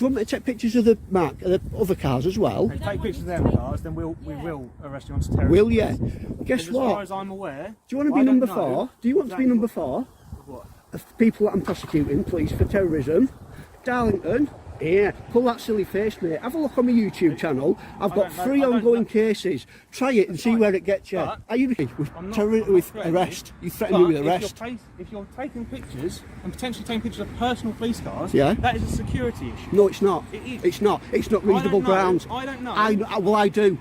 Do you want me to take pictures of the other cars as well? If you take pictures of them cars, then we will arrest you on terrorism. Will you? Guess as what? As far as I'm aware... Do you want to be number 4? Do you want to be number 4? What? Of people that I'm prosecuting, please, for terrorism. Darlington, yeah, pull that silly face, mate. Have a look on my YouTube channel. I've got 3 ongoing cases. Try it and see where it gets you. Are you with arrest? You threaten me with arrest? If you're taking pictures and potentially taking pictures of personal police cars, yeah, that is a security issue. No, it's not. It is. It's not. It's not reasonable grounds. I don't know. Well, I do.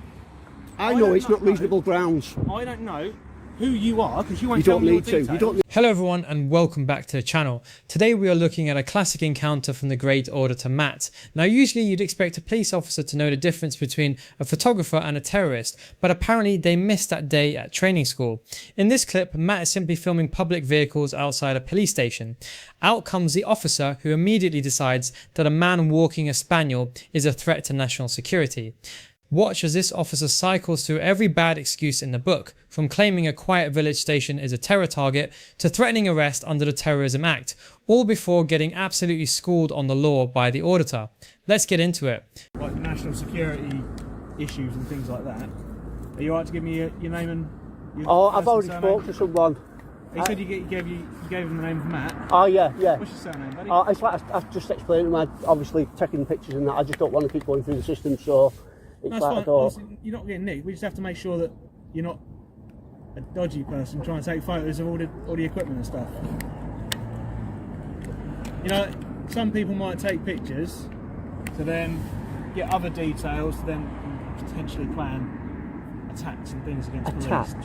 I know it's not reasonable grounds. I don't know who you are because you won't tell me your details. Hello everyone and welcome back to the channel. Today we are looking at a classic encounter from the great Auditor Matt. Now usually you'd expect a police officer to know the difference between a photographer and a terrorist, but apparently they missed that day at training school. In this clip, Matt is simply filming public vehicles outside a police station. Out comes the officer who immediately decides that a man walking a Spaniel is a threat to national security. Watch as this officer cycles through every bad excuse in the book, from claiming a quiet village station is a terror target to threatening arrest under the Terrorism Act, all before getting absolutely schooled on the law by the auditor. Let's get into it. Like national security issues and things like that. Are you alright to give me your name and your I've already spoke to someone. He said you gave him the name of Matt. Oh yeah. What's your surname, buddy? It's like I've just explained to him, obviously taking pictures and that, I just don't want to keep going through the system, so... That's fine. Honestly, you're not getting nicked. We just have to make sure that you're not a dodgy person trying to take photos of all the equipment and stuff. You know, some people might take pictures to then get other details to then potentially plan attacks and things against police.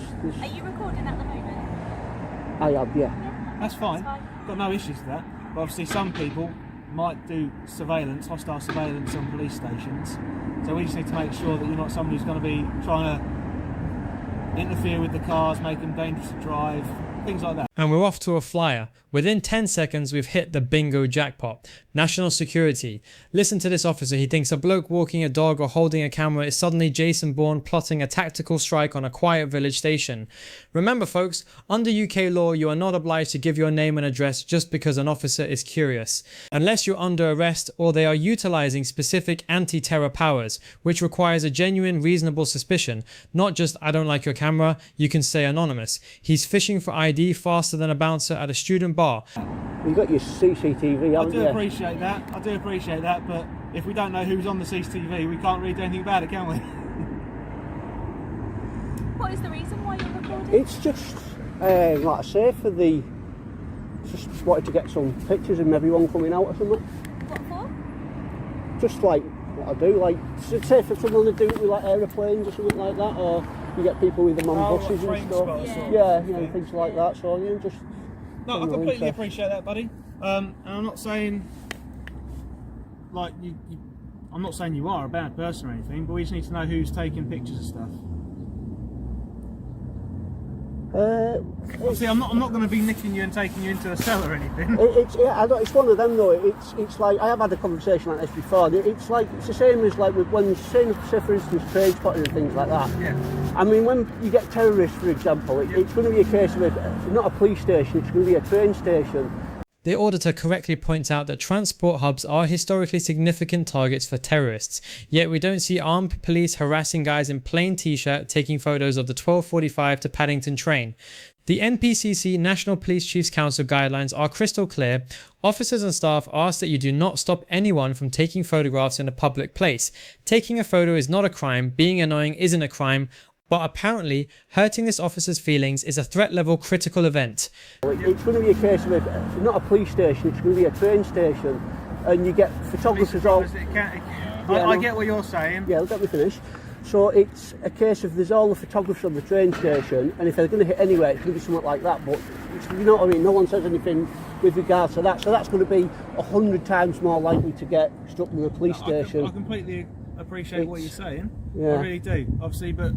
Are you recording at the moment? I am, yeah. That's fine. Got no issues with that. But obviously some people might do surveillance, hostile surveillance on police stations. So we just need to make sure that you're not somebody who's going to be trying to interfere with the cars, make them dangerous to drive, things like that. And we're off to a flyer. Within 10 seconds we've hit the bingo jackpot. National security. Listen to this officer, he thinks a bloke walking a dog or holding a camera is suddenly Jason Bourne plotting a tactical strike on a quiet village station. Remember folks, under UK law you are not obliged to give your name and address just because an officer is curious. Unless you're under arrest or they are utilising specific anti-terror powers, which requires a genuine reasonable suspicion, not just I don't like your camera, you can stay anonymous. He's fishing for ID faster than a bouncer at a student bar. You got your CCTV, haven't you? I do appreciate that, but if we don't know who's on the CCTV, we can't really do anything about it, can we? What is the reason why you're recording? It's just, like I say, just wanted to get some pictures of everyone coming out or something. What for? Just like what I do, like, say for someone to do it with like aeroplanes or something like that, or you get people with them on buses like and stuff. Yeah, things like that, so yeah, just... No, I completely appreciate that, buddy. And I'm not saying, like, I'm not saying you are a bad person or anything, but we just need to know who's taking pictures of stuff. Obviously, I'm not going to be nicking you and taking you into a cell or anything. It's one of them though. It's like I have had a conversation like this before. It's the same as like with when say for instance train spotting and things like that. Yeah. I mean, when you get terrorists, for example, it's going to be a case of not a police station. It's going to be a train station. The auditor correctly points out that transport hubs are historically significant targets for terrorists, yet we don't see armed police harassing guys in plain t-shirt taking photos of the 12:45 to Paddington train. The NPCC National Police Chiefs Council guidelines are crystal clear. Officers and staff ask that you do not stop anyone from taking photographs in a public place. Taking a photo is not a crime, being annoying isn't a crime, but apparently hurting this officer's feelings is a threat level critical event. It's going to be a case of not a police station, it's going to be a train station, and you get photographers all... I get what you're saying. Yeah, let me finish. So it's a case of there's all the photographers on the train station, and if they're going to hit anywhere, it's going to be something like that, but you know what I mean, no one says anything with regards to that, so that's going to be 100 times more likely to get struck than a police station. I completely appreciate what you're saying, yeah. I really do, obviously, but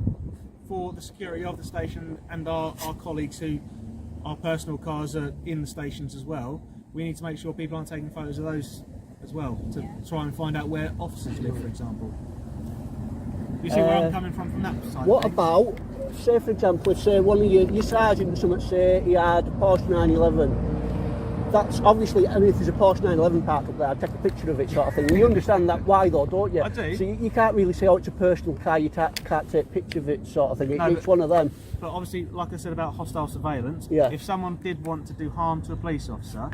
for the security of the station and our colleagues who our personal cars are in the stations as well, we need to make sure people aren't taking photos of those as well to try and find out where officers live, for example. You see where I'm coming from that side? What about, say for example, say one of your sergeant or something, say he had a Porsche 911 that's obviously, I mean, if there's a Porsche 911 parked up there, I'd take a picture of it, sort of thing. And you understand that why, though, don't you? I do. So you can't really say, oh, it's a personal car, you can't take a picture of it, sort of thing. No, It's one of them. But obviously, like I said about hostile surveillance, Yeah. if someone did want to do harm to a police officer,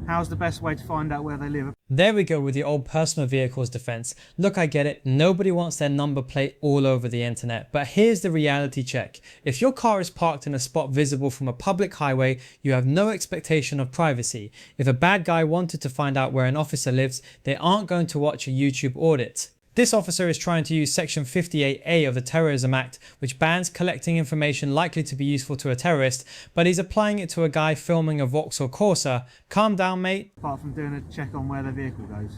how's the best way to find out where they live? There we go with the old personal vehicles defense. Look, I get it. Nobody wants their number plate all over the internet. But here's the reality check. If your car is parked in a spot visible from a public highway, you have no expectation of privacy. If a bad guy wanted to find out where an officer lives, they aren't going to watch a YouTube audit. This officer is trying to use Section 58A of the Terrorism Act, which bans collecting information likely to be useful to a terrorist, but he's applying it to a guy filming a Vauxhall Corsa. Calm down, mate. Apart from doing a check on where their vehicle goes.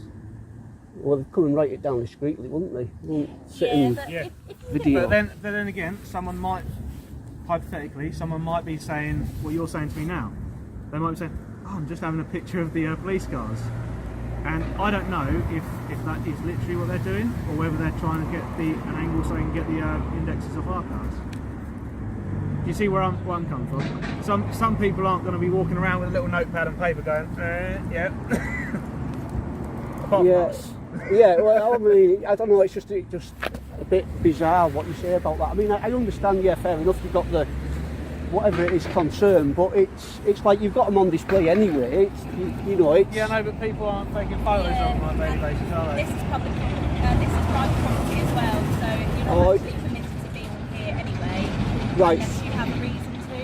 Well, they'd come and write it down discreetly, wouldn't they? They wouldn't sit Yeah, and but Yeah. if you video. But then again, someone might, hypothetically, someone might be saying what you're saying to me now. They might be saying, oh, I'm just having a picture of the police cars. And I don't know if that is literally what they're doing, or whether they're trying to get an angle so they can get the indexes of our cars. Do you see where I'm coming from? Some people aren't going to be walking around with a little notepad and paper going, yeah. Apart from Yeah, us. yeah. Well, I mean, I don't know. It's just a bit bizarre what you say about that. I mean, I understand. Yeah, fair enough. You've got the whatever it is concern, but it's like you've got them on display anyway. It's you know it's. Yeah, no, but people aren't taking photos of them on a daily basis, are they? This is public, this is private property as well, so you're not actually permitted to be on here anyway. Right. Unless you have a reason to,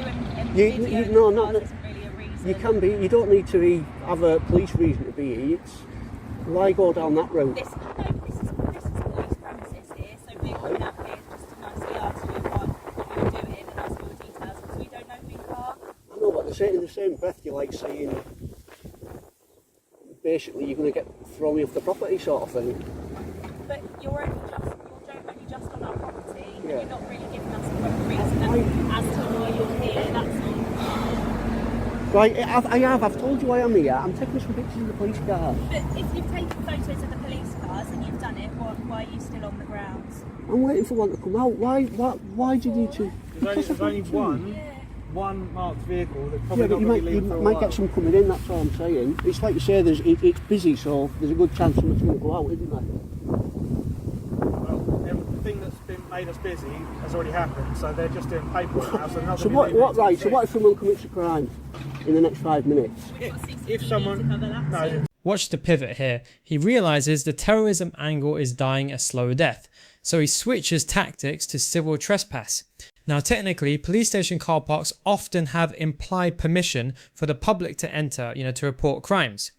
and You- video you- no, in not cars that- isn't really a reason. You can be. You don't need to have a police reason to be here. It's why go down that route. This is police premises here, so we're coming up here just to nicely ask you what you're doing and ask you your details because we don't know who you are. I know, but in the same breath, you're like saying basically you're going to get thrown off the property, sort of thing. But you're only just on our property, and Yeah. you're not really giving us a proper reason as to why you're here. That's all. Right, I've told you why I'm here. I'm taking some pictures of the police car. But if you've taken photos of the police cars and you've done it, why are you still on the grounds? I'm waiting for one to come out. Why do you need to? There's only one marked vehicle that's probably Yeah, but not you going to be might leaving for a might while. get some coming in. That's all I'm saying. It's like you say, it's busy, so there's a good chance something's going to go out, isn't there? Well, everything that's been made us busy has already happened, so they're just doing paperwork now. So, So what if someone commits a crime in the next 5 minutes? if someone no, Watch the pivot here. He realizes the terrorism angle is dying a slow death, so he switches tactics to civil trespass. Now technically, police station car parks often have implied permission for the public to enter, to report crimes.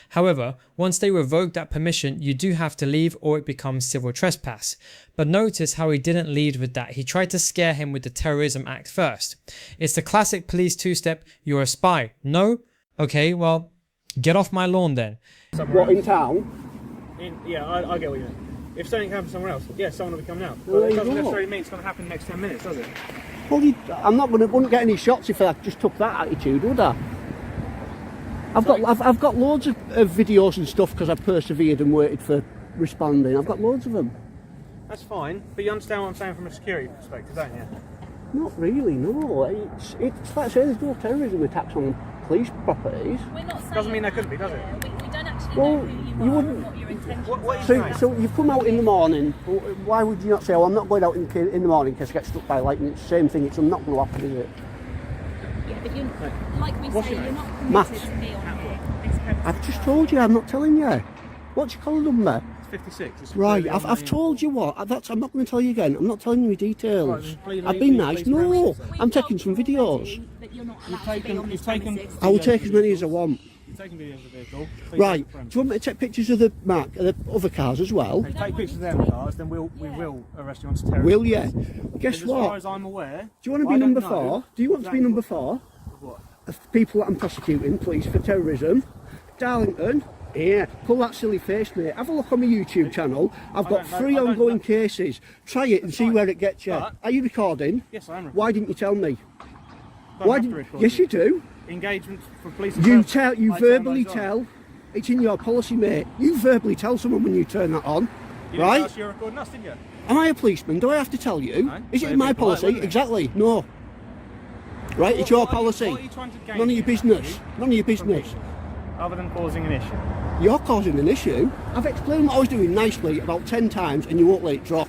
However, once they revoke that permission, you do have to leave or it becomes civil trespass. But notice how he didn't lead with that. He tried to scare him with the Terrorism Act first. It's the classic police two-step, you're a spy. No? Okay, well, get off my lawn then. What, in town? I get what you mean. If something happens somewhere else, yeah, someone will be coming out. Well, But it there doesn't you go. necessarily mean it's going to happen in the next 10 minutes, does it? Well, I'm not wouldn't get any shots if I just took that attitude, would I? I've got loads of videos and stuff because I've persevered and waited for responding. I've got loads of them. That's fine, but you understand what I'm saying from a security perspective, don't you? Not really, no. It's like I say, there's no terrorism attacks on police properties. We're not saying Doesn't mean there couldn't be, does it? We don't actually Well, know who you you are wouldn't- and what your intentions What are. you So, saying? so you've come out in the morning. Why would you not say, "Oh, I'm not going out in the morning in case I get struck by lightning"? It's the same thing. It's not going to happen, is it? Yeah, but you're, like we What's say, your you're name? not Matt. permitted to be on here. This premises. I've just told you. I'm not telling you. What's your colour number? It's 56. It's Right. clearly on I've the- told you what. I'm not going to tell you again. I'm not telling you Right, details. then please I've leave been the nice. police No, premises then. I'm taking some videos. That you're not allowed You've to be taken- on this you've taken- premises. I will take as many as I want. You've taken videos of the vehicle. Please Right. take the Do premises. you want me to take pictures of the other cars as well? If you take pictures of them cars, then we will arrest you on terrorism. Will you? Because Guess as far what? as I'm aware, Do you want to I be don't number know 4? Do you want to be exactly number 4? what. Of people that I'm prosecuting, please, for terrorism. Darlington, yeah, pull that silly face, mate. Have a look on my YouTube channel. I've got don't know- 3 I don't ongoing know. cases. Try it and see fine. where it gets you. But- Are you recording? Yes, I am. Why didn't you tell me? Don't Why have to didn't? record Yes, you do. Engagement for police. You and tell. You I turn verbally those on. tell. It's in your policy, mate. You verbally tell someone when you turn that on, You didn't right? tell us you were recording us, didn't you? Am I a policeman? Do I have to tell you? No. Is So it it'd in my be polite, policy? wouldn't it? Exactly. No. Right, it's your What are policy. you trying to gain None of your business. None of your from business. people, other than causing an issue? You're causing an issue. I've explained what I was doing nicely about 10 times and you won't let it drop.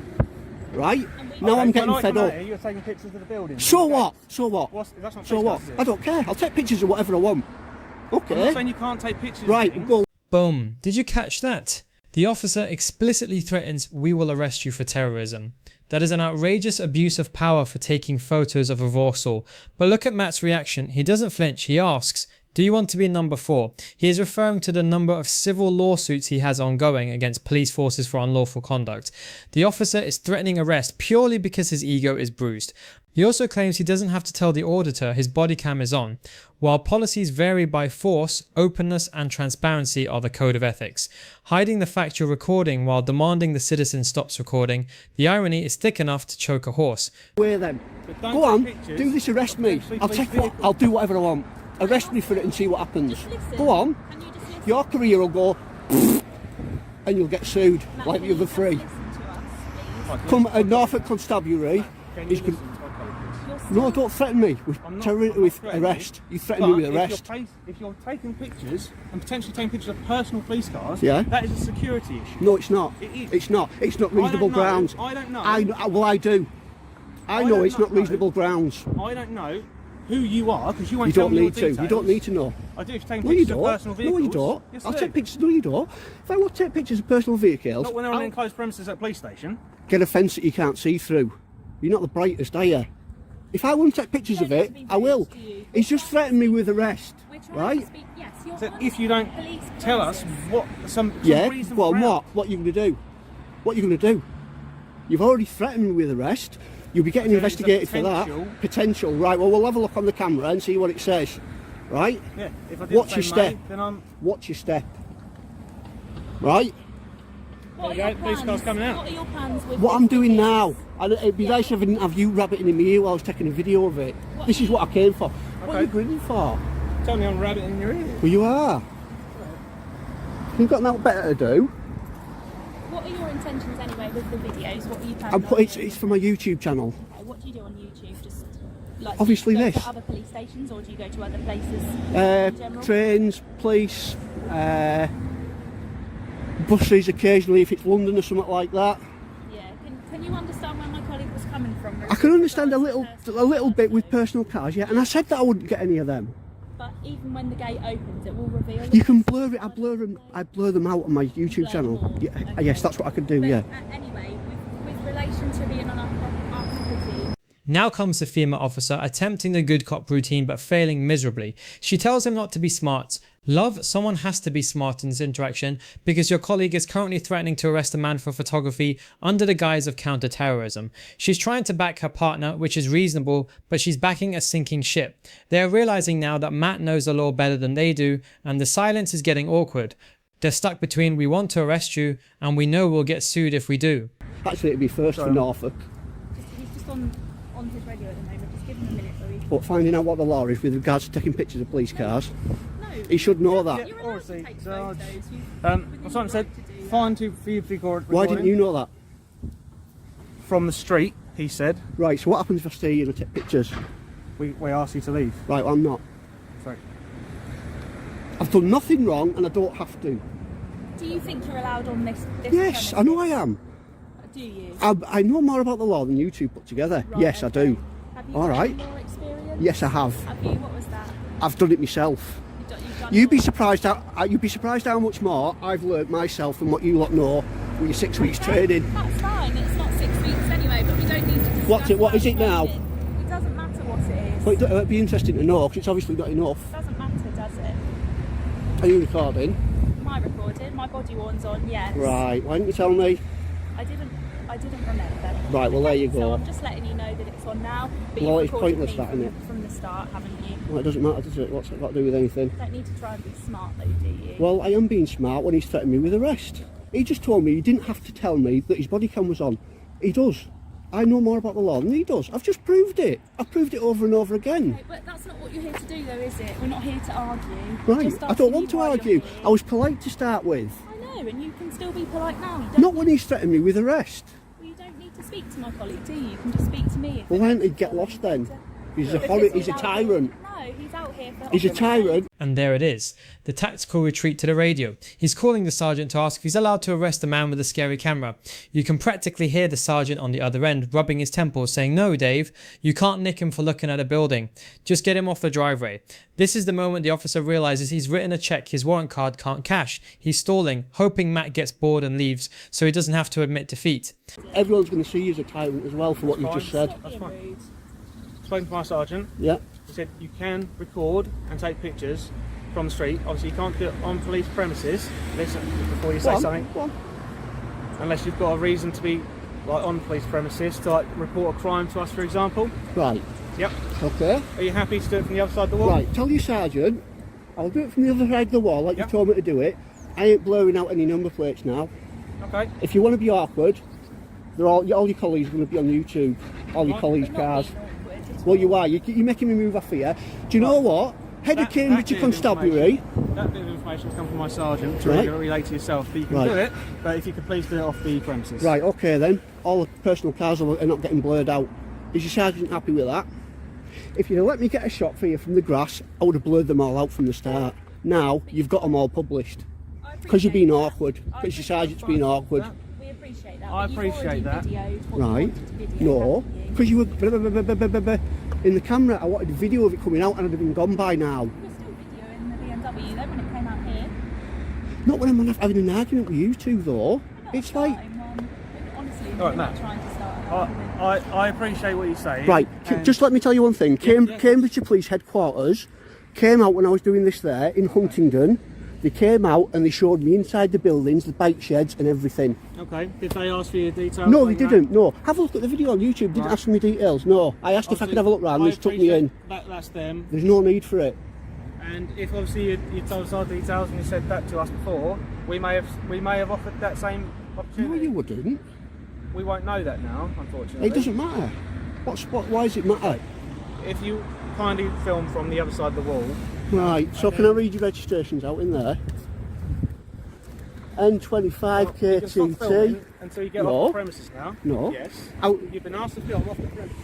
Right? Now I'm getting fed up. You're taking pictures of the building. So what? So what? That's not So what? I don't care. I'll take pictures of whatever I want. I'm not Okay. saying you can't take pictures. Right, of things. well, Boom. Did you catch that? The officer explicitly threatens, "We will arrest you for terrorism." That is an outrageous abuse of power for taking photos of a Vauxhall. But look at Matt's reaction. He doesn't flinch. He asks, "Do you want to be number 4? He is referring to the number of civil lawsuits he has ongoing against police forces for unlawful conduct. The officer is threatening arrest purely because his ego is bruised. He also claims he doesn't have to tell the auditor his body cam is on. While policies vary by force, openness and transparency are the code of ethics. Hiding the fact you're recording while demanding the citizen stops recording, the irony is thick enough to choke a horse. where then? But don't Go take on, pictures do this, arrest me. potentially I'll police take what, vehicles. I'll do whatever I want. Arrest me for it and see what happens. Just listen. Go on. Can you just listen? Your career will go and you'll get sued Matt, like can the you other just three. listen to us, please? Come at Norfolk Constabulary. Can He's you con- listen to my colleagues? You're No, still- don't threaten me with, I'm not with threatening arrest. You threaten But me with arrest. If you're taking pictures and potentially taking pictures of personal police cars, Yeah. that is a security issue. No, it's not. It is. It's not. It's not reasonable I don't know. grounds. I don't know. Well, I do. I know don't it's not know. reasonable grounds. I don't know who you are because you won't You tell don't me your need to. You details. don't need to know. I do if you're taking No, you pictures of don't. personal No, vehicles. you don't. Yes, I'll I take do. pictures. No, you don't. If I want to take pictures of personal vehicles, Not when they're on I'll enclosed premises at a police station. get a fence that you can't see through. You're not the brightest, are you? If I want to take pictures of it, I will. He's just threatened me with arrest, We're trying right? to speak. Yes, you're So on if you don't police tell us premises. what some Yeah. reasonable Well, ground- what? What are you going to do? What are you going to do? You've already threatened me with arrest. You'll be getting So there's a investigated for that. Potential. Right. Well, we'll have a look on the camera and see what it says. Right. Yeah. If I didn't Watch say your money, step. then I'm. Watch your step. Right. What are There you your go, police car's plans? coming out. What are your plans with What this I'm doing video? now. It'd be Yeah. nice if I didn't have you rabbiting in my ear while I was taking a video of it. What This are is you- what I came for. What are you Okay. grinning for? Tell me I'm a rabbit in your ear. Well, you are. You've got nothing better to do. What are your intentions anyway with the videos? What are you planning on It's doing? for my YouTube channel. Okay, what do you do on YouTube? Just like Obviously do you go this. to other police stations, or do you go to other places Uh, in general? trains, police, buses occasionally if it's London or something like that. Yeah. Can you understand where my colleague was coming from? I can understand a Regards to little bit with personal personal cars, yeah. And I said that I wouldn't get any of them. But even when the gate opens, it will reveal. You can blur it. I blur them out on my YouTube Blur them channel. all, Yeah, okay. yes, that's what I can do. But, Yeah. Anyway, with relation to being on our property. Now comes the female officer attempting the good cop routine but failing miserably. She tells him not to be smart. Love, someone has to be smart in this interaction because your colleague is currently threatening to arrest a man for photography under the guise of counter-terrorism. She's trying to back her partner, which is reasonable, but she's backing a sinking ship. They are realizing now that Matt knows the law better than they do, and the silence is getting awkward. They're stuck between "we want to arrest you" and "we know we'll get sued if we do." Actually, it'd be first for Norfolk. He's just on his radio at the moment. Just give him a minute, please. But finding out what the law is with regards to taking pictures of police cars, No. he should know that. You're allowed to Obviously, take so, photos. As someone said, fine to for you to record. Why didn't you know that? From the street, he said. Right. So what happens if I stay here and I take pictures? We asked you to leave. Right. Well, I'm not. Sorry. I've done nothing wrong, and I don't have to. Do you think you're allowed on this Yes, I know I am. Do you? I know more about the law than you two put together. Right, Yes, I okay. do. Have you All done right. more experience? Yes, I have. Have you? What was that? I've done it myself. You've done You'd be more? surprised how much more I've learnt myself than what you lot know with your 6 weeks Okay, training. That's fine. It's not 6 weeks anyway, but we don't need to discuss What's it- what that is it now? training. It doesn't matter what it is. But it'd be interesting to know because it's obviously not enough. It doesn't matter, does it? Are you recording? My recording, my body warn's on, yes. Right. Why didn't you tell me? I didn't remember. Right, well, there you So go. I'm just letting you know that it's on now. But Well, you've it's recorded pointless me that, from, isn't it? from the start, haven't you? Well, it doesn't matter, does it? What's it got to do with anything? You don't need to try and be smart though, do you? Well, I am being smart when he's threatened me with arrest. He just told me he didn't have to tell me that his body cam was on. He does. I know more about the law than he does. I've just proved it. I've proved it over and over again. Okay, but that's not what you're here to do though, is it? We're not here to argue. Right, Just I asking don't want you to why you're argue. here. I was polite to start with. I know, and you can still be polite now. You don't Not when he's threatened me with arrest. Well, you don't need to speak to my colleague, do you? You can just speak to me. If Well, it why don't makes he get you feel lost then? better. He's a Because he's a out tyrant. Here. No, he's out here for He's a officer tyrant. And there it is, the tactical retreat to the radio. He's calling the sergeant to ask if he's allowed to arrest the man with the scary camera. You can practically hear the sergeant on the other end rubbing his temples saying, "No, Dave, you can't nick him for looking at a building. Just get him off the driveway." This is the moment the officer realizes he's written a check his warrant card can't cash. He's stalling, hoping Matt gets bored and leaves so he doesn't have to admit defeat. Everyone's going to see you as a tyrant as well for what you just said. That's fine. Spoken to my sergeant. Yeah. He said you can record and take pictures from the street. Obviously, you can't do it on police premises. Listen before you say something. Go on. Unless you've got a reason to be like on police premises to like report a crime to us, for example. Right. Yep. Okay. Are you happy to do it from the other side of the wall? Right. Tell your sergeant, I'll do it from the other side of the wall like Yep. you told me to do it. I ain't blurring out any number plates now. Okay. If you want to be awkward, they're all your colleagues are going to be on YouTube. All your Right. colleagues' Not cars. being awkward at Well, all. you are. You're making me move off here. Do you know what? Head of Cambridgeshire bit of Constabulary. That bit of information has come from my sergeant to Right. relay to yourself. But you can Right. do it, but if you could please do it off the premises. Right, okay then. All the personal cars are not getting blurred out. Is your sergeant happy with that? If you'd have let me get a shot for you from the grass, I would have blurred them all out from the start. Now, you've got them all published. I Because you're being appreciate that. awkward. I Because your appreciate sergeant's being awkward. that. We appreciate that. I but appreciate you've that. already videoed what you Right. wanted to video, No, haven't you? because you were in the camera. I wanted a video of it coming out and I'd have been gone by now. We're still videoing the BMW though when it came out here. Not when I'm having an argument with you two though. We're not It's like, starting one. Honestly, All we're right, not Matt. trying to start an argument. I appreciate what you say. right, and- just let me tell you one thing. Yeah. Cambridgeshire Police Headquarters came out when I was doing this there in Huntingdon. They came out and they showed me inside the buildings, the bike sheds and everything. Okay. Did they ask for your details? No, like they that? didn't. No, have a look at the video on YouTube. Didn't Right. ask for me details. No, I asked if I could have a look round. They took me in. That's them. There's no need for it. And if obviously you told us our details and you said that to us before, we may have offered that same No, opportunity. you wouldn't. We won't know that now, unfortunately. It doesn't matter. Why does it matter? If you kindly film from the other side of the wall, Right. So can I read your registrations out in there? N25 you can stop KTT. filming until you get No. off the premises now. No. Yes. Out. You've been asked to film off the premises.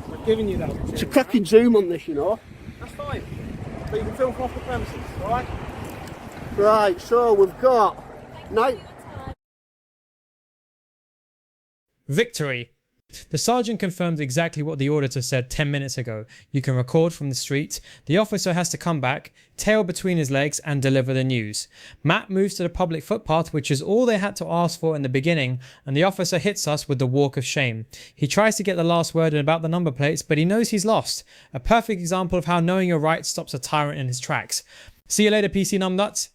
We're giving you that opportunity. It's a cracking zoom on this, you know. That's fine. But you can film from off the premises, alright? Right. So we've got night. Victory! The sergeant confirmed exactly what the auditor said 10 minutes ago. You can record from the street. The officer has to come back, tail between his legs and deliver the news. Matt moves to the public footpath, which is all they had to ask for in the beginning, and the officer hits us with the walk of shame. He tries to get the last word in about the number plates, but he knows he's lost. A perfect example of how knowing your rights stops a tyrant in his tracks. See you later, PC Numbnuts.